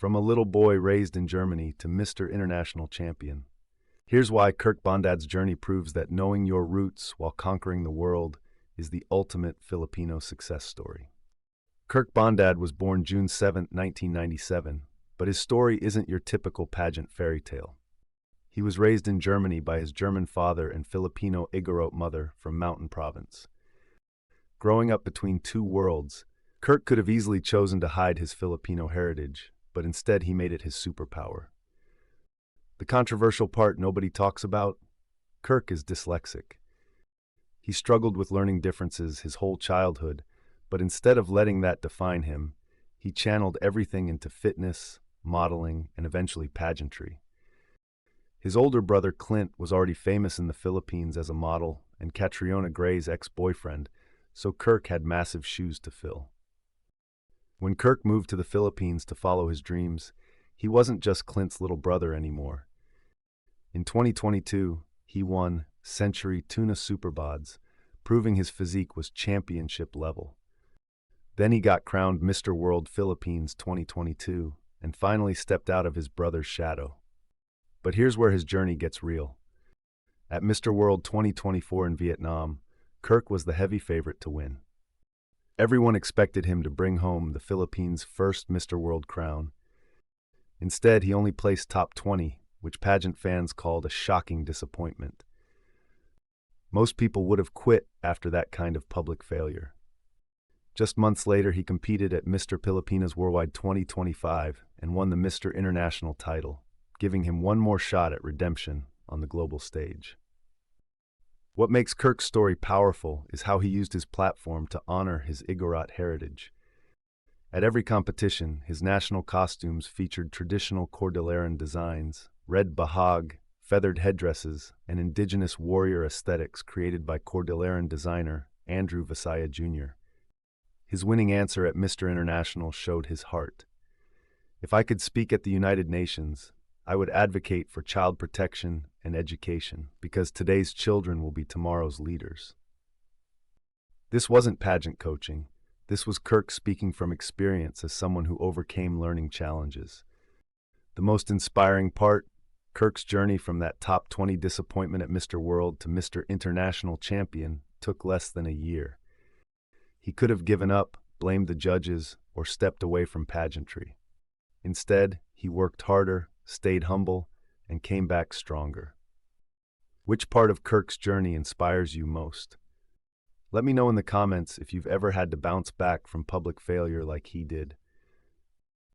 From a little boy raised in Germany to Mr. International Champion. Here's why Kirk Bondad's journey proves that knowing your roots while conquering the world is the ultimate Filipino success story. Kirk Bondad was born June 7, 1997, but his story isn't your typical pageant fairy tale. He was raised in Germany by his German father and Filipino Igorot mother from Mountain Province. Growing up between two worlds, Kirk could have easily chosen to hide his Filipino heritage, but instead he made it his superpower. The controversial part nobody talks about? Kirk is dyslexic. He struggled with learning differences his whole childhood, but instead of letting that define him, he channeled everything into fitness, modeling, and eventually pageantry. His older brother Clint was already famous in the Philippines as a model and Catriona Gray's ex-boyfriend, so Kirk had massive shoes to fill. When Kirk moved to the Philippines to follow his dreams, he wasn't just Clint's little brother anymore. In 2022, he won Century Tuna Superbods, proving his physique was championship level. Then he got crowned Mr. World Philippines 2022 and finally stepped out of his brother's shadow. But here's where his journey gets real. At Mr. World 2024 in Vietnam, Kirk was the heavy favorite to win. Everyone expected him to bring home the Philippines' first Mr. World crown. Instead, he only placed top 20, which pageant fans called a shocking disappointment. Most people would have quit after that kind of public failure. Just months later, he competed at Mr. Pilipinas Worldwide 2025 and won the Mr. International title, giving him one more shot at redemption on the global stage. What makes Kirk's story powerful is how he used his platform to honor his Igorot heritage. At every competition, his national costumes featured traditional Cordilleran designs, red bahag, feathered headdresses, and indigenous warrior aesthetics created by Cordilleran designer Andrew Visaya Jr. His winning answer at Mr. International showed his heart. "If I could speak at the United Nations, I would advocate for child protection and education, because today's children will be tomorrow's leaders." This wasn't pageant coaching. This was Kirk speaking from experience as someone who overcame learning challenges. The most inspiring part, Kirk's journey from that top 20 disappointment at Mr. World to Mr. International Champion took less than a year. He could have given up, blamed the judges, or stepped away from pageantry. Instead, he worked harder, stayed humble, and came back stronger. Which part of Kirk's journey inspires you most? Let me know in the comments if you've ever had to bounce back from public failure like he did.